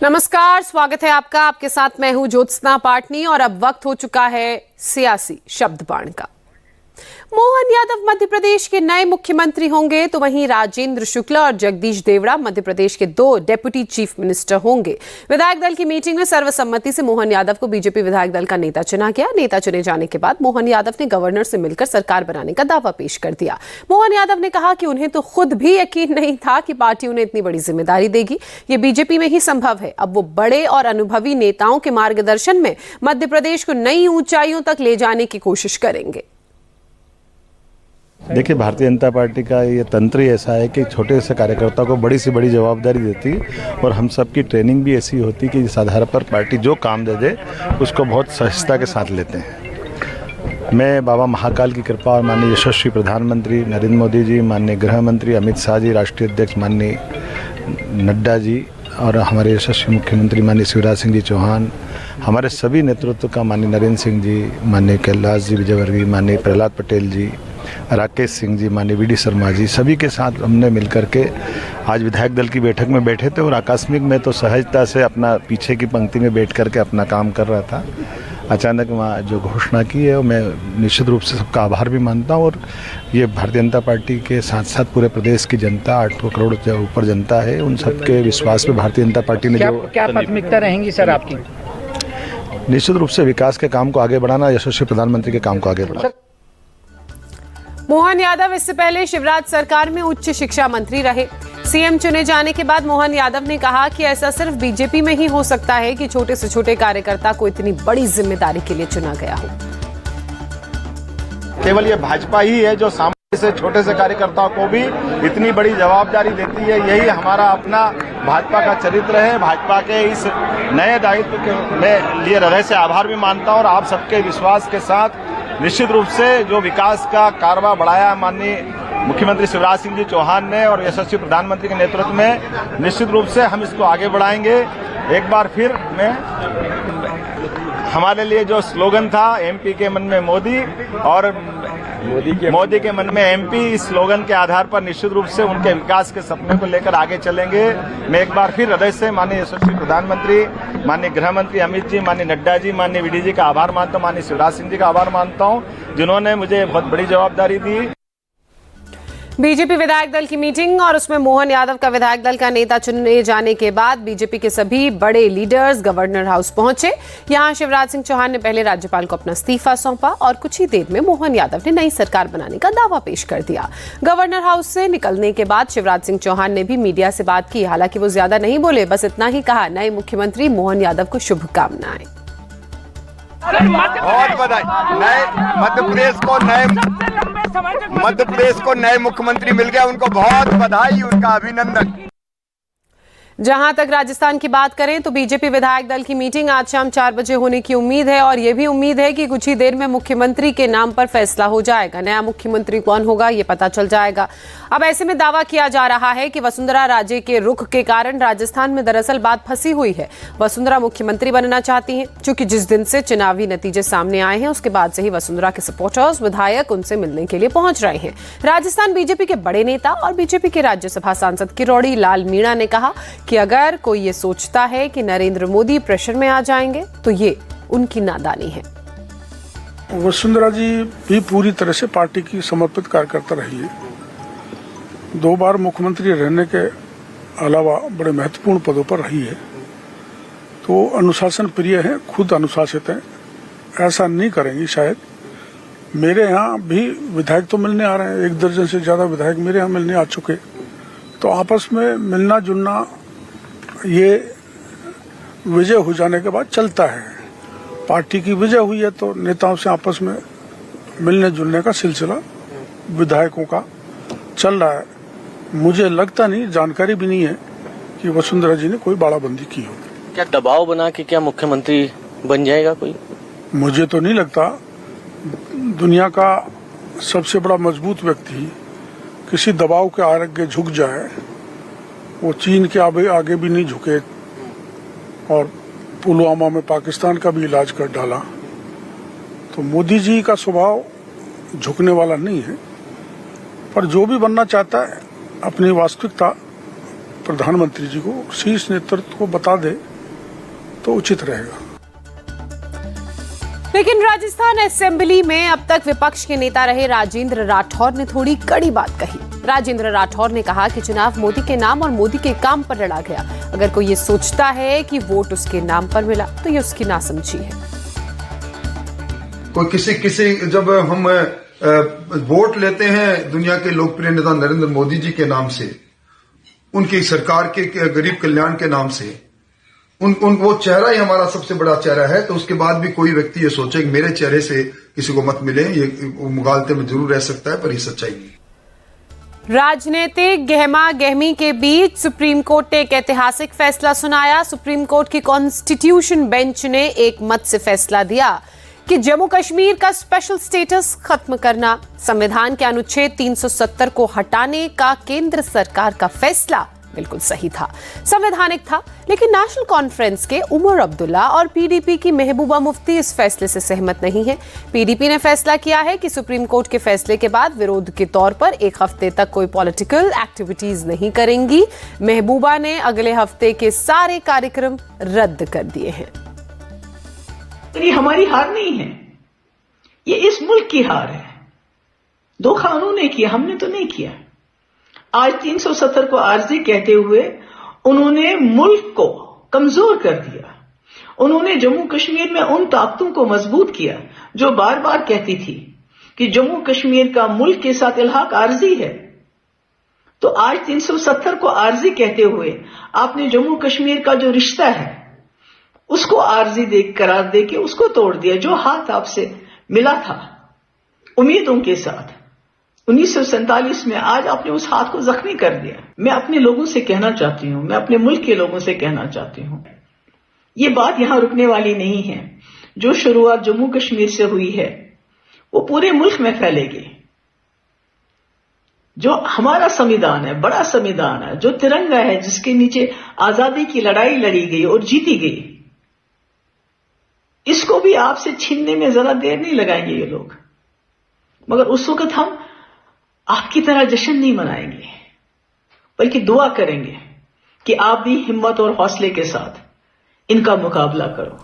नमस्कार, स्वागत है आपका। आपके साथ मैं हूं ज्योत्सना पाटनी और अब वक्त हो चुका है सियासी शब्द बाण का। मोहन यादव मध्य प्रदेश के नए मुख्यमंत्री होंगे, तो वहीं राजेंद्र शुक्ला और जगदीश देवड़ा मध्य प्रदेश के 2 डेप्यूटी चीफ मिनिस्टर होंगे। विधायक दल की मीटिंग में सर्वसम्मति से मोहन यादव को बीजेपी विधायक दल का नेता चुना गया। नेता चुने जाने के बाद मोहन यादव ने गवर्नर से मिलकर सरकार बनाने का दावा पेश कर दिया। मोहन यादव ने कहा कि उन्हें तो खुद भी यकीन नहीं था कि पार्टी उन्हें इतनी बड़ी जिम्मेदारी देगी। ये बीजेपी में ही संभव है। अब वो बड़े और अनुभवी नेताओं के मार्गदर्शन में मध्य प्रदेश को नई ऊंचाइयों तक ले जाने की कोशिश करेंगे। देखिए, भारतीय जनता पार्टी का ये तंत्र ही ऐसा है कि छोटे से कार्यकर्ता को बड़ी से बड़ी जवाबदारी देती और हम सब की ट्रेनिंग भी ऐसी होती कि इस आधार पर पार्टी जो काम दे दे उसको बहुत सहजता के साथ लेते हैं। मैं बाबा महाकाल की कृपा और माननीय यशस्वी प्रधानमंत्री नरेंद्र मोदी जी, माननीय गृह मंत्री अमित शाह जी, राष्ट्रीय अध्यक्ष माननीय नड्डा जी और हमारे यशस्वी मुख्यमंत्री माननीय शिवराज सिंह जी चौहान, हमारे सभी नेतृत्व का माननीय नरेंद्र सिंह जी, माननीय कैलाश जी विजयवर्गीय, माननीय प्रहलाद पटेल जी, राकेश सिंह जी, माननीय वीडी शर्मा जी, सभी के साथ हमने मिलकर के आज विधायक दल की बैठक में बैठे थे और आकस्मिक में तो सहजता से अपना पीछे की पंक्ति में बैठ करके अपना काम कर रहा था। अचानक वहाँ जो घोषणा की है मैं निश्चित रूप से सबका आभार भी मानता हूँ और ये भारतीय जनता पार्टी के साथ साथ पूरे प्रदेश की जनता, 8 करोड़ से ऊपर जनता है, उन सबके विश्वास पे भारतीय जनता पार्टी ने क्या प्राथमिकता रहेंगी सर आपकी? निश्चित रूप से विकास के काम को आगे बढ़ाना, यशस्वी प्रधानमंत्री के काम को आगे बढ़ाना। मोहन यादव इससे पहले शिवराज सरकार में उच्च शिक्षा मंत्री रहे। सीएम चुने जाने के बाद मोहन यादव ने कहा कि ऐसा सिर्फ बीजेपी में ही हो सकता है कि छोटे से छोटे कार्यकर्ता को इतनी बड़ी जिम्मेदारी के लिए चुना गया हो। केवल ये भाजपा ही है जो सामान्य से छोटे से कार्यकर्ताओं को भी इतनी बड़ी जवाबदारी देती है। यही हमारा अपना भाजपा का चरित्र है। भाजपा के इस नए दायित्व के मैं लिए हृदय से आभार भी मानता हूं और आप सबके विश्वास के साथ निश्चित रूप से जो विकास का कारवा बढ़ाया माननीय मुख्यमंत्री शिवराज सिंह जी चौहान ने और यशस्वी प्रधानमंत्री के नेतृत्व में, निश्चित रूप से हम इसको आगे बढ़ाएंगे। एक बार फिर मैं हमारे लिए जो स्लोगन था एमपी के मन में मोदी और मोदी के मन में एमपी, इस स्लोगन के आधार पर निश्चित रूप से उनके विकास के सपने को लेकर आगे चलेंगे। मैं एक बार फिर हृदय से माननीय यशस्वी प्रधानमंत्री, माननीय गृह मंत्री अमित जी, माननीय नड्डा जी, माननीय वीडी जी का आभार मानता हूँ, माननीय शिवराज सिंह जी का आभार मानता हूँ जिन्होंने मुझे बहुत बड़ी जवाबदारी दी। बीजेपी विधायक दल की मीटिंग और उसमें मोहन यादव का विधायक दल का नेता चुने जाने के बाद बीजेपी के सभी बड़े लीडर्स गवर्नर हाउस पहुंचे। यहां शिवराज सिंह चौहान ने पहले राज्यपाल को अपना इस्तीफा सौंपा और कुछ ही देर में मोहन यादव ने नई सरकार बनाने का दावा पेश कर दिया। गवर्नर हाउस से निकलने के बाद शिवराज सिंह चौहान ने भी मीडिया से बात की। हालांकि वो ज्यादा नहीं बोले, बस इतना ही कहा, नए मुख्यमंत्री मोहन यादव को शुभकामनाएं। बहुत बधाई। मध्य प्रदेश को नए मुख्यमंत्री मिल गया, उनको बहुत बधाई, उनका अभिनंदन। जहां तक राजस्थान की बात करें तो बीजेपी विधायक दल की मीटिंग आज शाम 4 बजे होने की उम्मीद है और यह भी उम्मीद है कि कुछ ही देर में मुख्यमंत्री के नाम पर फैसला हो जाएगा। नया मुख्यमंत्री कौन होगा ये पता चल जाएगा। अब ऐसे में दावा किया जा रहा है कि वसुंधरा राजे के रुख के कारण राजस्थान में दरअसल बात फंसी हुई है। वसुंधरा मुख्यमंत्री बनना चाहती हैं, क्योंकि जिस दिन से चुनावी नतीजे सामने आए हैं उसके बाद से ही वसुंधरा के सपोर्टर्स, विधायक उनसे मिलने के लिए पहुंच रहे हैं। राजस्थान बीजेपी के बड़े नेता और बीजेपी के राज्यसभा सांसद किरोड़ी लाल मीणा ने कहा कि अगर कोई ये सोचता है कि नरेंद्र मोदी प्रेशर में आ जाएंगे तो ये उनकी नादानी है। वसुंधरा जी भी पूरी तरह से पार्टी की समर्पित कार्यकर्ता रही है। 2 बार मुख्यमंत्री रहने के अलावा बड़े महत्वपूर्ण पदों पर रही है, तो अनुशासन प्रिय है, खुद अनुशासित है, ऐसा नहीं करेंगी शायद। मेरे यहाँ भी विधायक तो मिलने आ रहे हैं, 1 दर्जन से ज्यादा विधायक मेरे यहाँ मिलने आ चुके, तो आपस में मिलना जुलना ये विजय हो जाने के बाद चलता है। पार्टी की विजय हुई है तो नेताओं से आपस में मिलने जुलने का सिलसिला विधायकों का चल रहा है। मुझे लगता नहीं, जानकारी भी नहीं है कि वसुंधरा जी ने कोई बाड़ाबंदी की हो। क्या दबाव बना के क्या मुख्यमंत्री बन जाएगा कोई? मुझे तो नहीं लगता। दुनिया का सबसे बड़ा मजबूत व्यक्ति किसी दबाव के आगे झुक जाए, वो चीन के आगे भी नहीं झुके और पुलवामा में पाकिस्तान का भी इलाज कर डाला। तो मोदी जी का स्वभाव झुकने वाला नहीं है, पर जो भी बनना चाहता है अपनी वास्तविकता प्रधानमंत्री जी को, शीर्ष नेतृत्व को बता दे तो उचित रहेगा। लेकिन राजस्थान असेंबली में अब तक विपक्ष के नेता रहे राजेंद्र राठौर ने थोड़ी कड़ी बात कही। राजेंद्र राठौर ने कहा कि चुनाव मोदी के नाम और मोदी के काम पर लड़ा गया। अगर कोई ये सोचता है कि वोट उसके नाम पर मिला तो ये उसकी नासमझी है। कोई किसी जब हम वोट लेते हैं दुनिया के लोकप्रिय नेता नरेंद्र मोदी जी के नाम से, उनकी सरकार के गरीब कल्याण के नाम से, वो चेहरा ही हमारा सबसे बड़ा चेहरा है, तो उसके बाद भी कोई व्यक्ति ये सोचे कि मेरे चेहरे से किसी को मत मिले, ये मुगालते में जरूर रह सकता है, पर ये सच्चाई नहीं। राजनीतिक गहमा गहमी के बीच सुप्रीम कोर्ट ने एक ऐतिहासिक फैसला सुनाया। सुप्रीम कोर्ट की कॉन्स्टिट्यूशन बेंच ने एक मत से फैसला दिया कि जम्मू कश्मीर का स्पेशल स्टेटस खत्म करना, संविधान के अनुच्छेद 370 को हटाने का केंद्र सरकार का फैसला बिल्कुल सही था, संवैधानिक था। लेकिन नेशनल कॉन्फ्रेंस के उमर अब्दुल्ला और पीडीपी की महबूबा मुफ्ती इस फैसले से सहमत नहीं है। पीडीपी ने फैसला किया है कि सुप्रीम कोर्ट के फैसले के बाद विरोध के तौर पर एक हफ्ते तक कोई पॉलिटिकल एक्टिविटीज नहीं करेंगी। महबूबा ने अगले हफ्ते के सारे कार्यक्रम रद्द कर दिए हैं। ये हमारी हार नहीं है, ये इस मुल्क की हार है। दो कानून ने किया, हमने तो नहीं किया। आज 370 को आर्जी कहते हुए उन्होंने मुल्क को कमजोर कर दिया। उन्होंने जम्मू कश्मीर में उन ताकतों को मजबूत किया जो बार बार कहती थी कि जम्मू कश्मीर का मुल्क के साथ इल्हाक आर्जी है। तो आज 370 को आर्जी कहते हुए आपने जम्मू कश्मीर का जो रिश्ता है उसको आर्जी करार दे के उसको तोड़ दिया। जो हाथ आपसे मिला था उम्मीदों के साथ 1947 में, आज आपने उस हाथ को जख्मी कर दिया। मैं अपने लोगों से कहना चाहती हूं, मैं अपने मुल्क के लोगों से कहना चाहती हूं, ये बात यहां रुकने वाली नहीं है। जो शुरुआत जम्मू कश्मीर से हुई है वो पूरे मुल्क में फैलेगी। जो हमारा संविधान है, बड़ा संविधान है, जो तिरंगा है, जिसके नीचे आजादी की लड़ाई लड़ी गई और जीती गई, इसको भी आपसे छीनने में जरा देर नहीं लगाएंगे ये लोग। मगर उस वक्त हम आपकी तरह जश्न नहीं मनाएंगे, बल्कि दुआ करेंगे कि आप भी हिम्मत और हौसले के साथ इनका मुकाबला करो।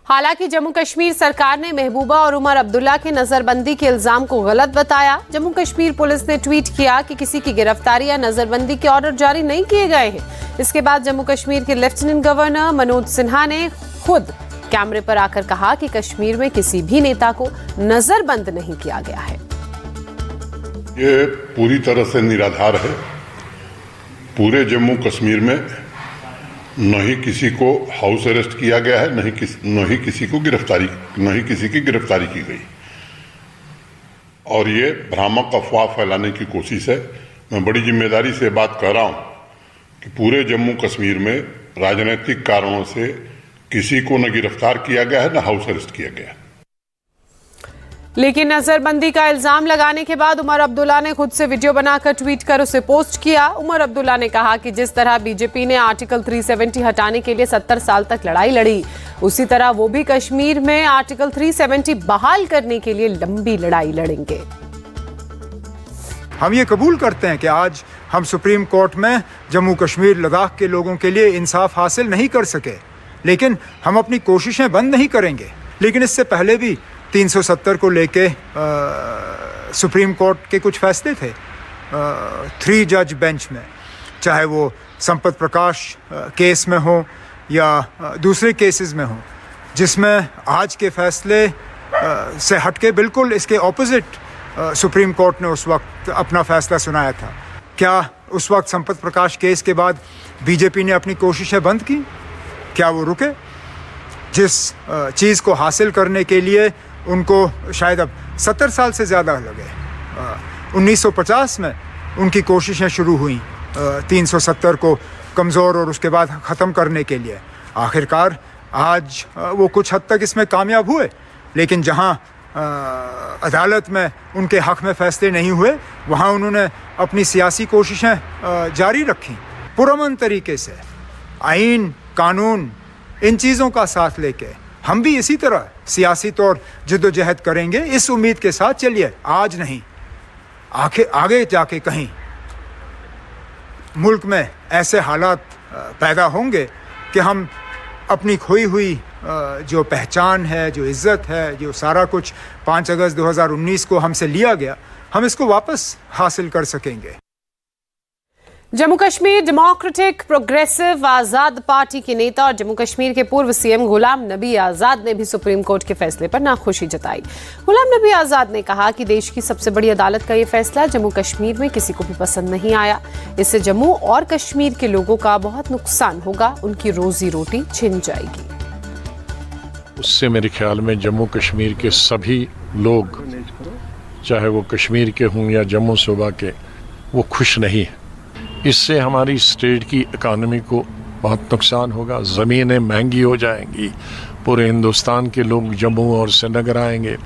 हालांकि जम्मू कश्मीर सरकार ने महबूबा और उमर अब्दुल्ला के नजरबंदी के इल्जाम को गलत बताया। जम्मू कश्मीर पुलिस ने ट्वीट किया कि किसी की गिरफ्तारी या नजरबंदी के ऑर्डर जारी नहीं किए गए हैं। इसके बाद जम्मू कश्मीर के लेफ्टिनेंट गवर्नर मनोज सिन्हा ने खुद कैमरे पर आकर कहा कि कश्मीर में किसी भी नेता को नजरबंद नहीं किया गया है। ये पूरी तरह से निराधार है। पूरे जम्मू कश्मीर में न ही किसी को हाउस अरेस्ट किया गया है, न ही किसी की गिरफ्तारी की गई, और ये भ्रामक अफवाह फैलाने की कोशिश है। मैं बड़ी जिम्मेदारी से बात कर रहा हूं कि पूरे जम्मू कश्मीर में राजनीतिक कारणों से किसी को न गिरफ्तार किया गया है, न हाउस अरेस्ट किया गया है। लेकिन नजरबंदी का इल्जाम लगाने के बाद उमर अब्दुल्ला ने खुद से वीडियो बनाकर ट्वीट कर उसे पोस्ट किया। उमर अब्दुल्ला ने कहा कि जिस तरह बीजेपी ने आर्टिकल 370 हटाने के लिए 70 साल तक लड़ाई लड़ी, उसी तरह वो भी कश्मीर में आर्टिकल 370 बहाल करने के लिए लंबी लड़ाई लड़ेंगे। हम ये कबूल करते हैं कि आज हम सुप्रीम कोर्ट में जम्मू कश्मीर लद्दाख के लोगों के लिए इंसाफ हासिल नहीं कर सके, लेकिन हम अपनी कोशिशें बंद नहीं करेंगे। लेकिन इससे पहले भी 370 को लेके सुप्रीम कोर्ट के कुछ फैसले थे 3 जज बेंच में, चाहे वो संपत प्रकाश केस में हो या दूसरे केसेस में हो, जिसमें आज के फैसले से हटके बिल्कुल इसके ऑपोजिट सुप्रीम कोर्ट ने उस वक्त अपना फैसला सुनाया था। क्या उस वक्त संपत प्रकाश केस के बाद बीजेपी ने अपनी कोशिशें बंद की? क्या वो रुके? जिस चीज़ को हासिल करने के लिए उनको शायद अब 70 साल से ज़्यादा लगे, 1950 में उनकी कोशिशें शुरू हुई 370 को कमज़ोर और उसके बाद ख़त्म करने के लिए। आखिरकार आज वो कुछ हद तक इसमें कामयाब हुए, लेकिन जहाँ अदालत में उनके हक़ में फ़ैसले नहीं हुए, वहाँ उन्होंने अपनी सियासी कोशिशें जारी रखी पुरअमन तरीके से। आइन, कानून, इन चीज़ों का साथ लेके हम भी इसी तरह सियासी तौर जद्दोजहद करेंगे, इस उम्मीद के साथ चलिए आज नहीं, आगे जाके कहीं मुल्क में ऐसे हालात पैदा होंगे कि हम अपनी खोई हुई जो पहचान है, जो इज्जत है, जो सारा कुछ 5 अगस्त 2019 को हमसे लिया गया, हम इसको वापस हासिल कर सकेंगे। जम्मू कश्मीर डेमोक्रेटिक प्रोग्रेसिव आजाद पार्टी के नेता और जम्मू कश्मीर के पूर्व सीएम गुलाम नबी आजाद ने भी सुप्रीम कोर्ट के फैसले पर नाखुशी जताई। गुलाम नबी आजाद ने कहा कि देश की सबसे बड़ी अदालत का ये फैसला जम्मू कश्मीर में किसी को भी पसंद नहीं आया। इससे जम्मू और कश्मीर के लोगों का बहुत नुकसान होगा, उनकी रोजी रोटी छिन जाएगी। उससे मेरे ख्याल में जम्मू कश्मीर के सभी लोग, चाहे वो कश्मीर के हों या जम्मू सूबा के, वो खुश नहीं है। इससे हमारी स्टेट की इकानमी को बहुत नुकसान होगा, ज़मीनें महंगी हो जाएंगी, पूरे हिंदुस्तान के लोग जम्मू और श्रीनगर आएंगे।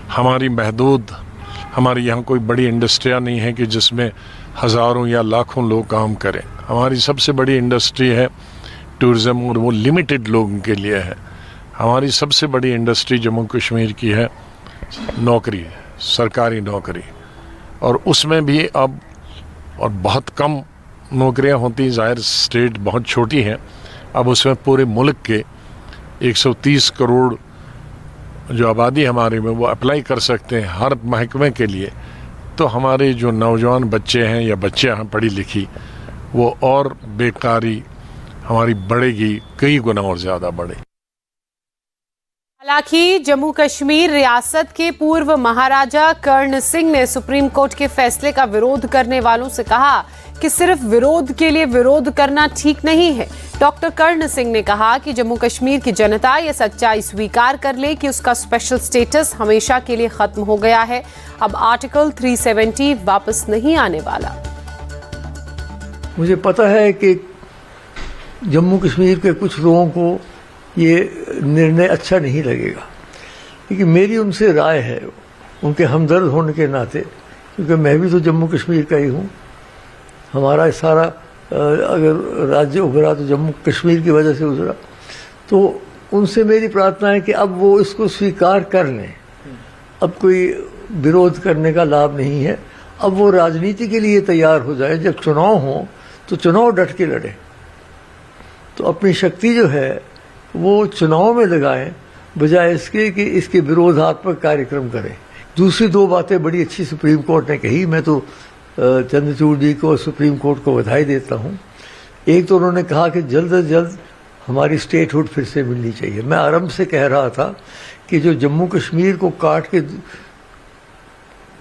हमारी यहाँ कोई बड़ी इंडस्ट्रियाँ नहीं है कि जिसमें हज़ारों या लाखों लोग काम करें। हमारी सबसे बड़ी इंडस्ट्री है टूरिज़्म, और वो लिमिटेड लोगों के लिए है। हमारी सबसे बड़ी इंडस्ट्री जम्मू कश्मीर की है नौकरी, सरकारी नौकरी, और उसमें भी अब और बहुत कम नौकरियां होती, जाहिर स्टेट बहुत छोटी है, अब उसमें पूरे मुल्क के 130 करोड़ जो आबादी हमारे में वो अप्लाई कर सकते हैं हर महकमे के लिए। तो हमारे जो नौजवान बच्चे हैं या बच्चियां हैं पढ़ी लिखी, वो और बेकारी हमारी बढ़ेगी, कई गुना और ज़्यादा बढ़े। हालांकि जम्मू कश्मीर रियासत के पूर्व महाराजा कर्ण सिंह ने सुप्रीम कोर्ट के फैसले का विरोध करने वालों से कहा कि सिर्फ विरोध के लिए विरोध करना ठीक नहीं है। डॉक्टर कर्ण सिंह ने कहा कि जम्मू कश्मीर की जनता ये सच्चाई स्वीकार कर ले कि उसका स्पेशल स्टेटस हमेशा के लिए खत्म हो गया है। अब आर्टिकल 370 वापस नहीं आने वाला। मुझे पता है कि जम्मू कश्मीर के कुछ लोगों को ये निर्णय अच्छा नहीं लगेगा, लेकिन मेरी उनसे राय है, उनके हमदर्द होने के नाते, क्योंकि मैं भी तो जम्मू कश्मीर का ही हूँ। हमारा सारा अगर राज्य उभरा तो जम्मू कश्मीर की वजह से उभरा। तो उनसे मेरी प्रार्थना है कि अब वो इसको स्वीकार कर लें। अब कोई विरोध करने का लाभ नहीं है। अब वो राजनीति के लिए तैयार हो जाए। जब चुनाव हो तो चुनाव डट के लड़े, तो अपनी शक्ति जो है वो चुनाव में लगाएं, बजाय इसके कि इसके विरोधात्मक कार्यक्रम करें। दूसरी दो बातें बड़ी अच्छी सुप्रीम कोर्ट ने कही। मैं तो चंद्रचूड़ जी को, सुप्रीम कोर्ट को बधाई देता हूँ। एक तो उन्होंने कहा कि जल्द से जल्द हमारी स्टेटहुड फिर से मिलनी चाहिए। मैं आरंभ से कह रहा था कि जो जम्मू कश्मीर को काट के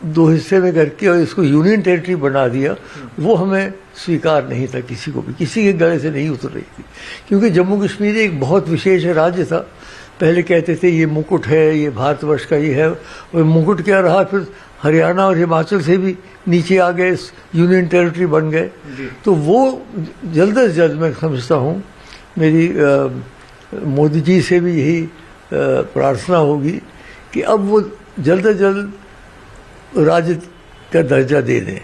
दो हिस्से में करके और इसको यूनियन टेरिटरी बना दिया, वो हमें स्वीकार नहीं था, किसी को भी, किसी के गले से नहीं उतर रही थी। क्योंकि जम्मू कश्मीर एक बहुत विशेष राज्य था। पहले कहते थे ये मुकुट है, ये भारतवर्ष का ये है, और मुकुट क्या रहा, फिर हरियाणा और हिमाचल से भी नीचे आ गए, यूनियन टेरिटरी बन गए। तो वो जल्द से जल्द, मैं समझता हूँ, मेरी मोदी जी से भी यही प्रार्थना होगी कि अब वो जल्द से जल्द राज्य का दर्जा दे दें।